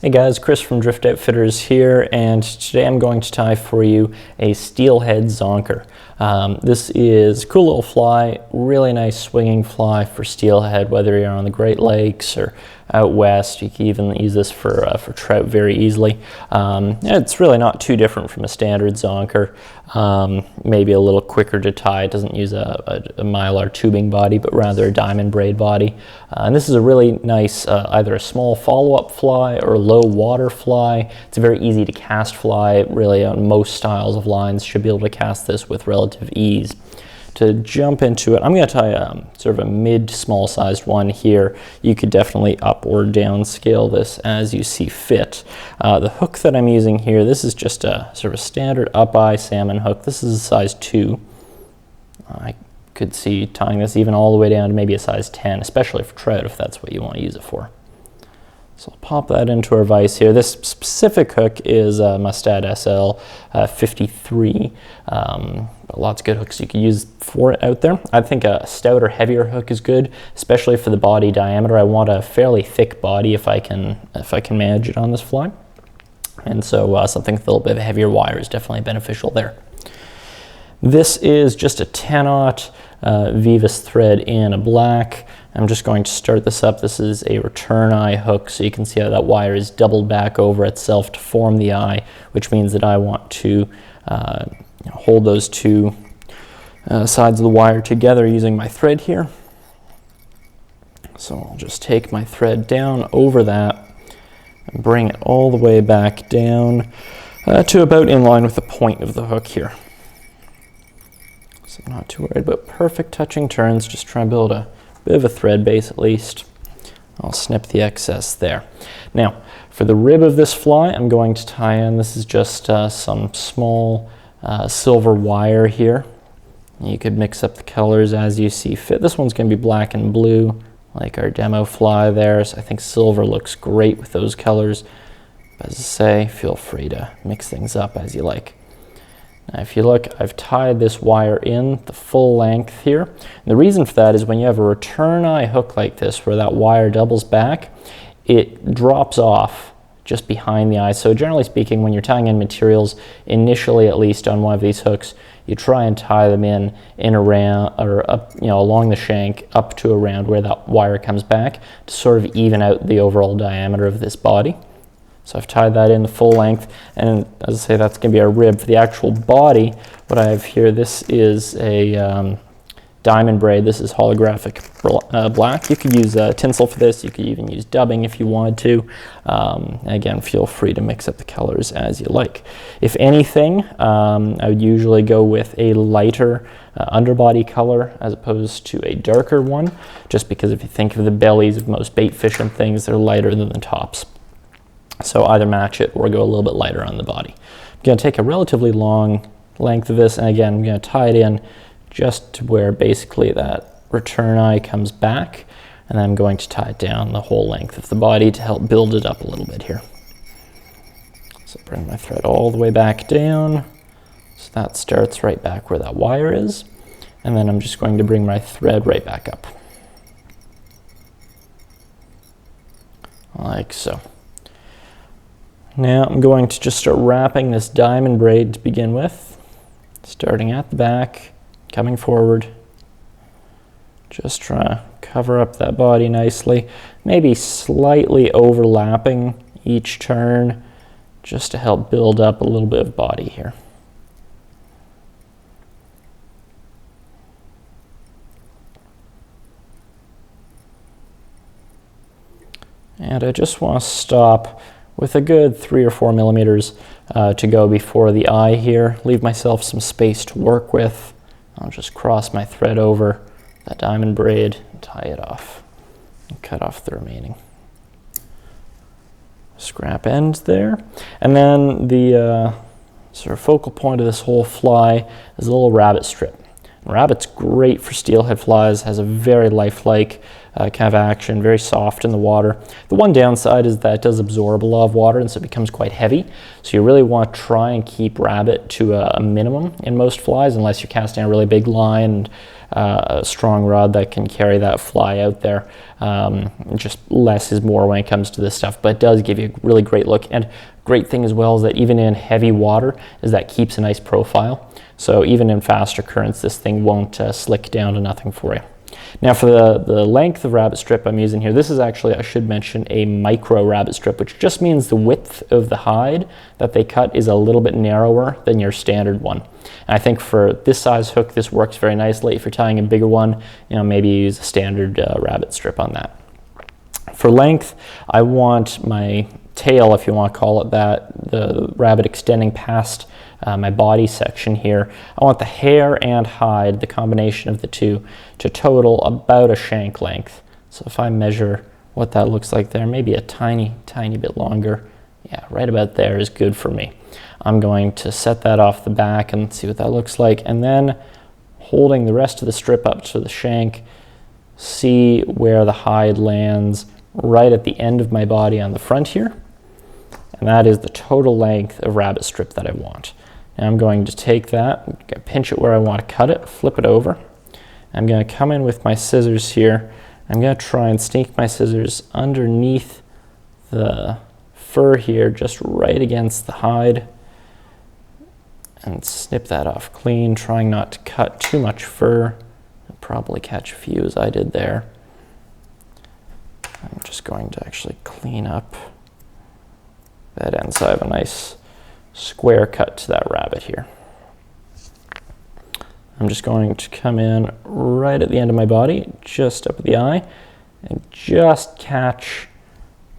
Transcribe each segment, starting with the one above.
Hey guys, Chris from Drift Outfitters here, and today I'm going to tie for you a Steelhead Zonker. This is a cool little fly, really nice swinging fly for steelhead, whether you're on the Great Lakes or out west. You can even use this for trout very easily. It's really not too different from a standard Zonker, maybe a little quicker to tie. It doesn't use a mylar tubing body, but rather a diamond braid body. And this is a really nice, either a small follow-up fly or a low water fly. It's a very easy to cast fly. Really, on most styles of lines, should be able to cast this with relative ease. To jump into it, I'm going to tie sort of a mid-small sized one here. You could definitely up or down scale this as you see fit. The hook that I'm using here, this is just a sort of a standard up-eye salmon hook. This is a size 2. I could see tying this even all the way down to maybe a size 10, especially for trout if that's what you want to use it for. So I'll pop that into our vise here. This specific hook is Mustad SL 53. Lots of good hooks you can use for it out there. I think a stout or heavier hook is good, especially for the body diameter. I want a fairly thick body if I can manage it on this fly. And so something with a little bit of a heavier wire is definitely beneficial there. This is just a 10-aught Veevus thread in a black. I'm just going to start this up. This is a return eye hook, so you can see how that wire is doubled back over itself to form the eye, which means that I want to hold those two sides of the wire together using my thread here. So I'll just take my thread down over that and bring it all the way back down to about in line with the point of the hook here. So I'm not too worried about perfect touching turns, just try and build a bit of a thread base at least. I'll snip the excess there. Now, for the rib of this fly, I'm going to tie in, this is just some small silver wire here. You could mix up the colors as you see fit. This one's going to be black and blue, like our demo fly there, so I think silver looks great with those colors. But as I say, feel free to mix things up as you like. Now if you look, I've tied this wire in the full length here. And the reason for that is when you have a return eye hook like this, where that wire doubles back, it drops off just behind the eye. So generally speaking, when you're tying in materials, initially at least on one of these hooks, you try and tie them in around, or up, along the shank up to around where that wire comes back to sort of even out the overall diameter of this body. So I've tied that in the full length, and as I say, that's going to be our rib. For the actual body, what I have here, this is a diamond braid. This is holographic black. You could use tinsel for this. You could even use dubbing if you wanted to. Again, feel free to mix up the colors as you like. If anything, I would usually go with a lighter underbody color as opposed to a darker one, just because if you think of the bellies of most bait fish and things, they're lighter than the tops. So either match it or go a little bit lighter on the body. I'm going to take a relatively long length of this, and again, I'm going to tie it in just to where basically that return eye comes back, and then I'm going to tie it down the whole length of the body to help build it up a little bit here. So bring my thread all the way back down, so that starts right back where that wire is, and then I'm just going to bring my thread right back up, like so. Now I'm going to just start wrapping this diamond braid to begin with, starting at the back, coming forward. Just try to cover up that body nicely, maybe slightly overlapping each turn, just to help build up a little bit of body here. And I just want to stop with a good 3 or 4 millimeters to go before the eye here. Leave myself some space to work with. I'll just cross my thread over that diamond braid and tie it off and cut off the remaining scrap end there. And then the sort of focal point of this whole fly is a little rabbit strip. Rabbit's great for steelhead flies, has a very lifelike kind of action, very soft in the water. The one downside is that it does absorb a lot of water, and so it becomes quite heavy. So you really want to try and keep rabbit to a minimum in most flies, unless you're casting a really big line and a strong rod that can carry that fly out there. Just less is more when it comes to this stuff, but it does give you a really great look. And great thing as well is that even in heavy water, is that keeps a nice profile. So even in faster currents, this thing won't slick down to nothing for you. Now for the length of rabbit strip I'm using here, this is actually, I should mention, a micro rabbit strip, which just means the width of the hide that they cut is a little bit narrower than your standard one. And I think for this size hook, this works very nicely. If you're tying a bigger one, maybe use a standard rabbit strip on that. For length, I want my tail, if you want to call it that, the rabbit extending past my body section here. I want the hair and hide, the combination of the two, to total about a shank length. So if I measure what that looks like there, maybe a tiny bit longer. Yeah, right about there is good for me. I'm going to set that off the back and see what that looks like, and then holding the rest of the strip up to the shank, see where the hide lands right at the end of my body on the front here. And that is the total length of rabbit strip that I want. Now I'm going to take that, pinch it where I want to cut it, flip it over. I'm going to come in with my scissors here. I'm going to try and sneak my scissors underneath the fur here, just right against the hide, and snip that off clean, trying not to cut too much fur. I'll probably catch a few as I did there. I'm just going to actually clean up that end so I have a nice square cut to that rabbit here. I'm just going to come in right at the end of my body, just up at the eye, and just catch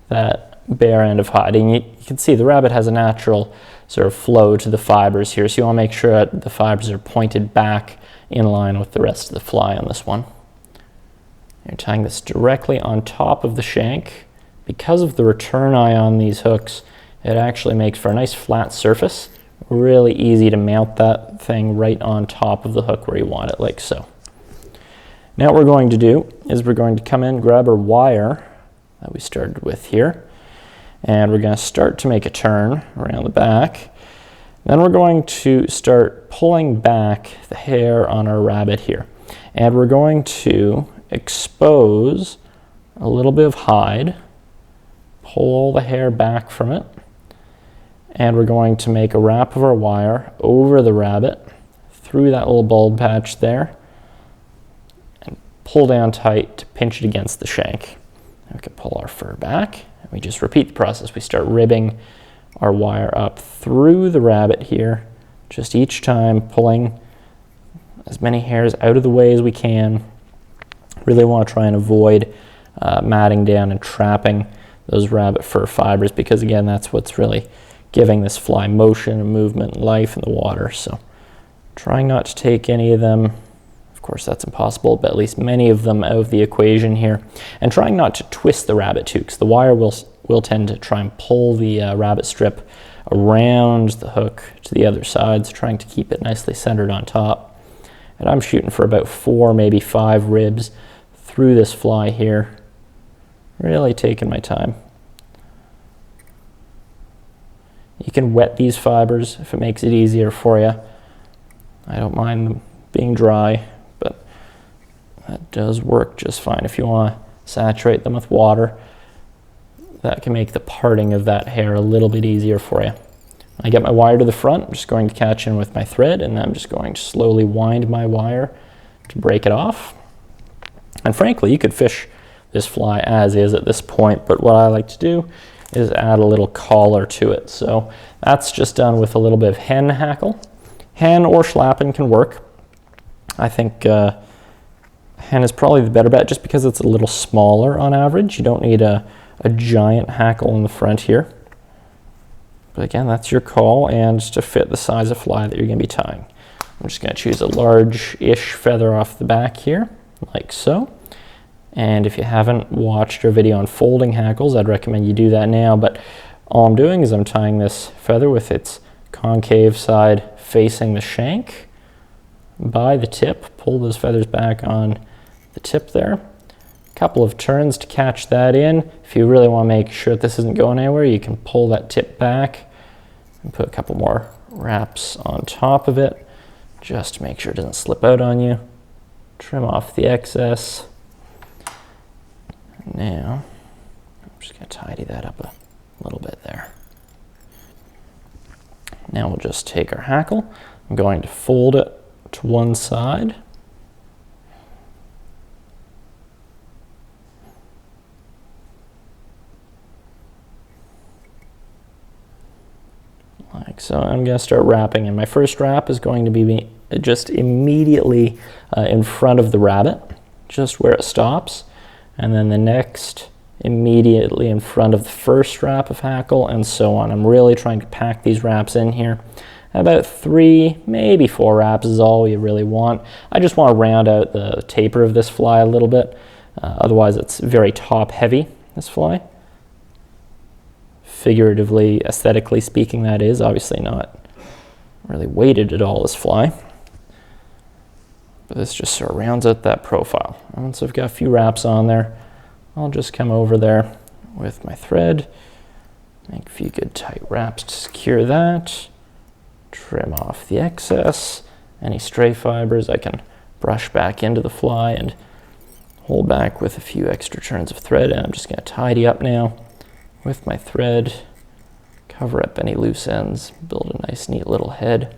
that bare end of hide. And you can see the rabbit has a natural sort of flow to the fibers here, so you want to make sure that the fibers are pointed back in line with the rest of the fly on this one. You're tying this directly on top of the shank. Because of the return eye on these hooks, it actually makes for a nice flat surface. Really easy to mount that thing right on top of the hook where you want it, like so. Now what we're going to do is we're going to come in, grab our wire that we started with here, and we're going to start to make a turn around the back. Then we're going to start pulling back the hair on our rabbit here. And we're going to expose a little bit of hide, pull all the hair back from it, and we're going to make a wrap of our wire over the rabbit, through that little bulb patch there, and pull down tight to pinch it against the shank. And we can pull our fur back, and we just repeat the process. We start ribbing our wire up through the rabbit here, just each time pulling as many hairs out of the way as we can. Really want to try and avoid matting down and trapping those rabbit fur fibers, because again, that's what's really giving this fly motion and movement and life in the water. So trying not to take any of them, of course that's impossible, but at least many of them out of the equation here. And trying not to twist the rabbit too, because the wire will tend to try and pull the rabbit strip around the hook to the other side, so trying to keep it nicely centered on top. And I'm shooting for about 4, maybe 5 ribs through this fly here. Really taking my time. You can wet these fibers if it makes it easier for you. I don't mind them being dry, but that does work just fine. If you want to saturate them with water, that can make the parting of that hair a little bit easier for you. When I get my wire to the front, I'm just going to catch in with my thread, and then I'm just going to slowly wind my wire to break it off. And frankly, you could fish this fly as is at this point, but what I like to do is add a little collar to it. So that's just done with a little bit of hen hackle. Hen or schlappen can work. I think hen is probably the better bet, just because it's a little smaller on average. You don't need a giant hackle in the front here. But again, that's your call, and to fit the size of fly that you're going to be tying. I'm just going to choose a large-ish feather off the back here, like so. And if you haven't watched our video on folding hackles, I'd recommend you do that now. But all I'm doing is I'm tying this feather with its concave side facing the shank by the tip. Pull those feathers back on the tip there. couple of turns to catch that in. If you really want to make sure that this isn't going anywhere, you can pull that tip back and put a couple more wraps on top of it, just to make sure it doesn't slip out on you. Trim off the excess. Now, I'm just going to tidy that up a little bit there. Now we'll just take our hackle. I'm going to fold it to one side. Like so. I'm going to start wrapping, and my first wrap is going to be just immediately in front of the rabbit, just where it stops, and then the next immediately in front of the first wrap of hackle, and so on. I'm really trying to pack these wraps in here. About 3, maybe 4 wraps is all you really want. I just want to round out the taper of this fly a little bit. Otherwise it's very top heavy, this fly. Figuratively, aesthetically speaking, that is. Obviously not really weighted at all, this fly. But this just sort of rounds out that profile. And once I've got a few wraps on there, I'll just come over there with my thread, make a few good tight wraps to secure that, trim off the excess, any stray fibers I can brush back into the fly and hold back with a few extra turns of thread, and I'm just going to tidy up now with my thread, cover up any loose ends, build a nice neat little head.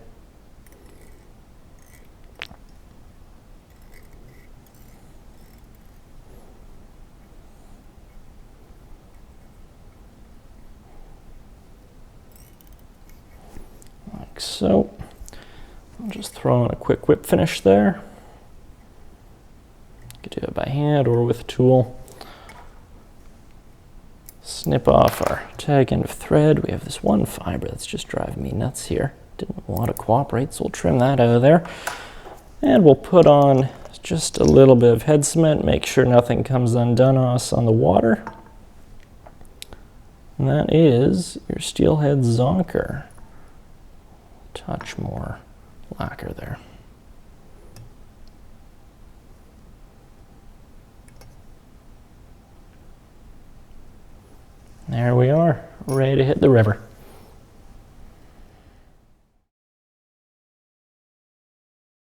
Like so. I'll just throw in a quick whip finish there. You could do it by hand or with a tool. Snip off our tag end of thread. We have this one fiber that's just driving me nuts here. Didn't want to cooperate, so we'll trim that out of there. And we'll put on just a little bit of head cement, make sure nothing comes undone on us on the water. And that is your Steelhead Zonker. Touch more lacquer there. There we are, ready to hit the river.